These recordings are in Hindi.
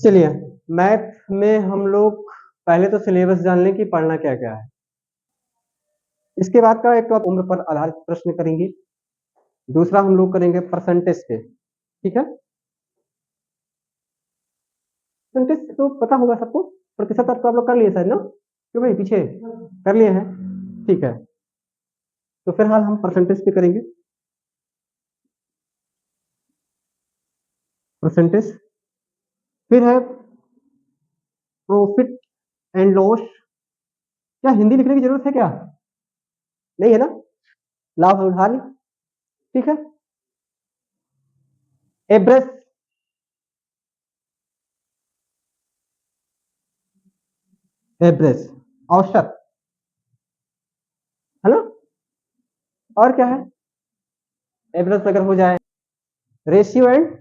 चलिए, मैथ में हम लोग पहले तो सिलेबस जान लें कि पढ़ना क्या क्या है। इसके बाद का एक तो आप उम्र पर आधारित प्रश्न करेंगे, दूसरा हम लोग करेंगे परसेंटेज पे। ठीक है, परसेंटेज तो पता होगा सबको, प्रतिशत तो आप लोग कर लिए शायद ना, क्यों भाई पीछे कर लिए हैं। ठीक है, तो फिलहाल हम परसेंटेज पे करेंगे। परसेंटेज, फिर है प्रॉफिट एंड लॉस। क्या हिंदी लिखने की जरूरत है क्या? नहीं है ना, लाभ और हानि। ठीक है, एवरेज, एवरेज औसत, है ना। और क्या है, एवरेज अगर हो जाए, रेशियो एंड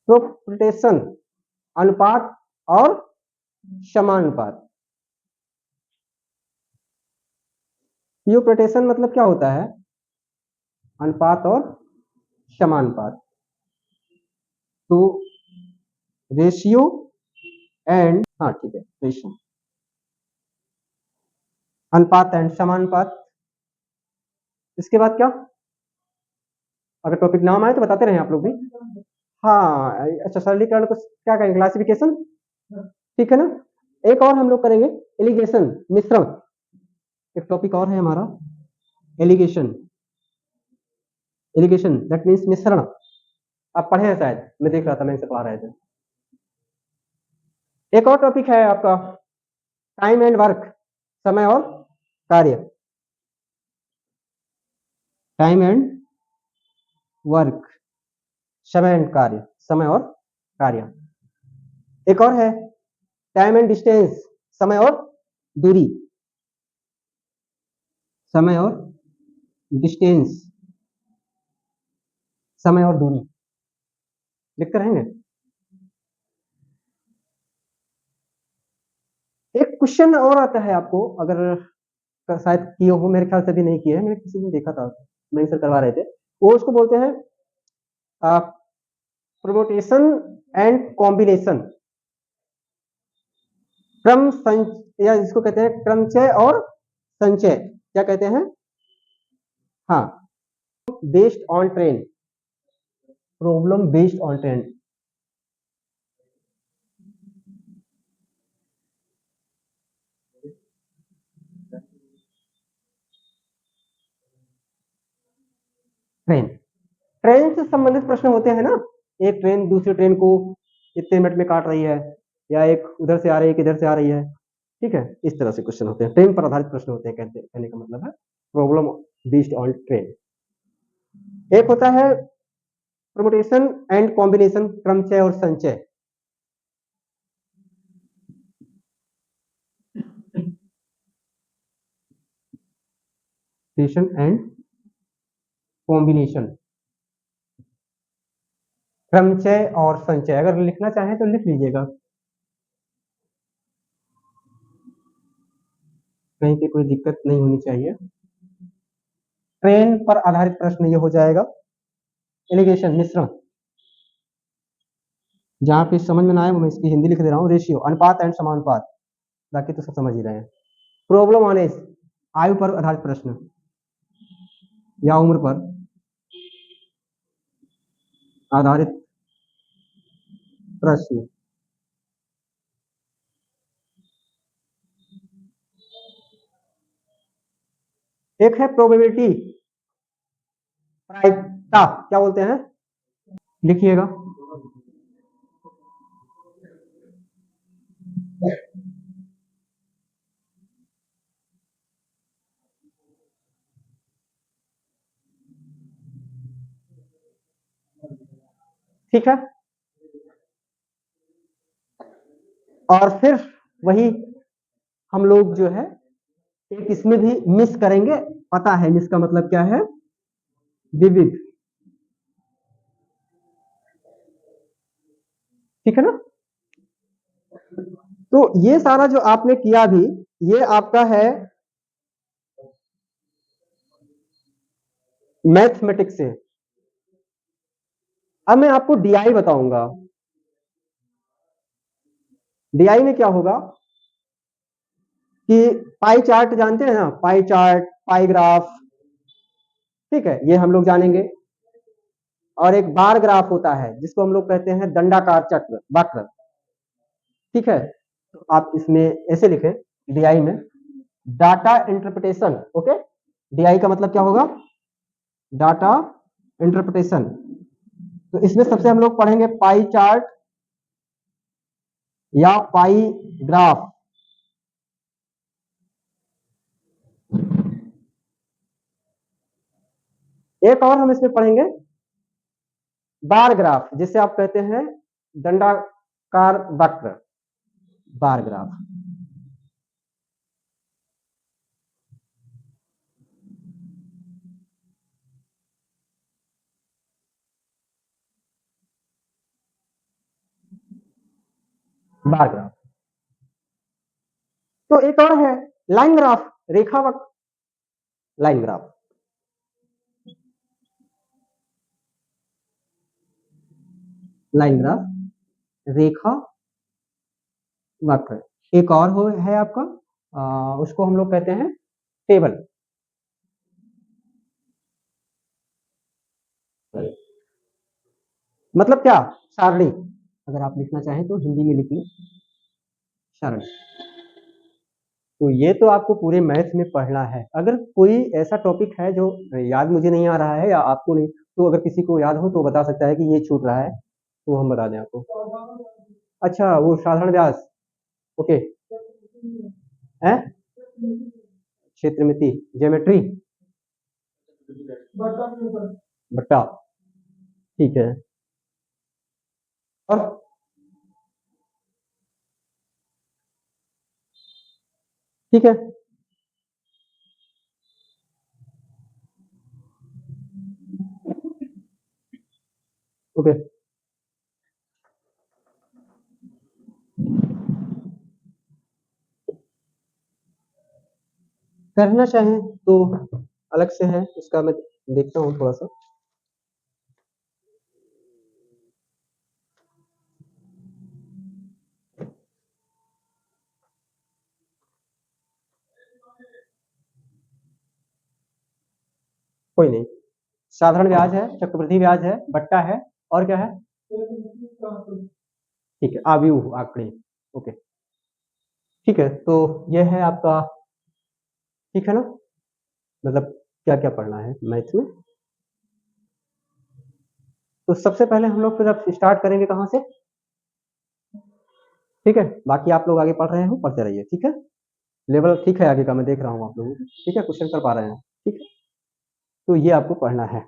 प्रोपोर्शन, अनुपात और समानुपात। प्रोपोर्शन मतलब क्या होता है, अनुपात और समानुपात। तो रेशियो एंड, हाँ ठीक है, रेशियो, अनुपात एंड समानुपात। इसके बाद क्या, अगर टॉपिक नाम आए तो बताते रहे आप लोग भी। हाँ अच्छा, सरलीकरण को क्या कहेंगे, क्लासिफिकेशन। ठीक है ना, एक और हम लोग करेंगे एलिगेशन, मिश्रण। एक टॉपिक और है हमारा एलिगेशन, एलिगेशन दैट मीन्स मिश्रण। आप पढ़े हैं शायद, मैं देख रहा था, मैं इसे पढ़ा रहे थे। एक और टॉपिक है आपका टाइम एंड वर्क, समय और कार्य। टाइम एंड वर्क, समय एंड कार्य, समय और कार्य। एक और है टाइम एंड डिस्टेंस, समय और दूरी, समय और डिस्टेंस, समय और दूरी। लिखते रहेंगे। एक क्वेश्चन और आता है आपको, अगर शायद किए हो, मेरे ख्याल से भी नहीं किए हैं, मैंने किसी ने देखा था, मैं सर करवा रहे थे। वो उसको बोलते हैं प्रोमोटेशन एंड कॉम्बिनेशन, क्रम संचय, या जिसको कहते हैं क्रमचय और संचय, क्या कहते हैं, हाँ, based on trend, problem based on trend. Train, train से संबंधित प्रश्न होते हैं ना, एक ट्रेन दूसरी ट्रेन को इतने मिनट में काट रही है, या एक उधर से आ रही है कि इधर से आ रही है। ठीक है, इस तरह से क्वेश्चन होते हैं, ट्रेन पर आधारित प्रश्न होते हैं, कहने का मतलब है प्रॉब्लम बेस्ड ऑन ट्रेन। एक होता है परमुटेशन एंड कॉम्बिनेशन, क्रमचय और संचय। एंड कॉम्बिनेशन, क्रमचय और संचय, अगर लिखना चाहें तो लिख लीजिएगा, कहीं पे कोई दिक्कत नहीं होनी चाहिए। ट्रेन पर आधारित प्रश्न ये हो जाएगा, एलिगेशन मिश्रण, जहां पे समझ में ना आए वो मैं इसकी हिंदी लिख दे रहा हूँ, रेशियो अनुपात एंड समानुपात, बाकी तो सब समझ ही रहे हैं। प्रॉब्लम ऑन एज, आयु पर आधारित प्रश्न या उम्र पर आधारित प्रश्न। एक है प्रोबेबिलिटी, प्रायिकता क्या बोलते हैं, लिखिएगा। ठीक है, और फिर वही हम लोग जो है एक इसमें भी मिस करेंगे, पता है मिस का मतलब क्या है, विविध। ठीक है ना, तो ये सारा जो आपने किया भी, ये आपका है मैथमेटिक्स से। अब मैं आपको डीआई बताऊंगा। डीआई में क्या होगा कि पाई चार्ट जानते हैं ना, पाई चार्ट, पाई ग्राफ, ठीक है, ये हम लोग जानेंगे। और एक बार ग्राफ होता है जिसको हम लोग कहते हैं दंडाकार चक्र, वक्र, ठीक है। तो आप इसमें ऐसे लिखें डीआई में, डाटा इंटरप्रिटेशन, ओके। डीआई का मतलब क्या होगा, डाटा इंटरप्रिटेशन। तो इसमें सबसे हम लोग पढ़ेंगे पाई चार्ट या पाई ग्राफ। एक और हम इसमें पढ़ेंगे बार ग्राफ, जिसे आप कहते हैं दंडाकार वक्र, बार ग्राफ। Bar graph. तो एक और है लाइन ग्राफ, रेखा वक्र, लाइन ग्राफ। लाइन ग्राफ, रेखा वक्र। एक और है आपका उसको हम लोग कहते हैं टेबल। मतलब क्या, सारणी। अगर आप लिखना चाहें तो हिंदी में लिखिए सारणी। तो ये तो आपको पूरे मैथ में पढ़ना है। अगर कोई ऐसा टॉपिक है जो याद मुझे नहीं आ रहा है या आपको नहीं, तो अगर किसी को याद हो तो बता सकता है कि ये छूट रहा है, तो हम बता दें आपको। अच्छा, वो साधारण व्यास, ओके है, क्षेत्रमिति, ज्योमेट्री, बट्टा, ठीक है। और ठीक है, ओके। करना चाहें तो अलग से है, उसका मैं देखता हूँ थोड़ा सा। कोई नहीं, साधारण ब्याज है, चक्रवृद्धि ब्याज है, बट्टा है, और क्या है, ठीक है, आव्यूह आंकड़े, ओके। ठीक है, तो यह है आपका, ठीक है ना, मतलब क्या क्या पढ़ना है मैथ में। तो सबसे पहले हम लोग फिर अब स्टार्ट करेंगे कहाँ से, ठीक है। बाकी आप लोग आगे पढ़ रहे हो, पढ़ते रहिए, ठीक है। लेवल ठीक है आगे का, मैं देख रहा हूँ आप लोगों को, ठीक है, क्वेश्चन कर पा रहे हैं, ठीक है। तो ये आपको पढ़ना है।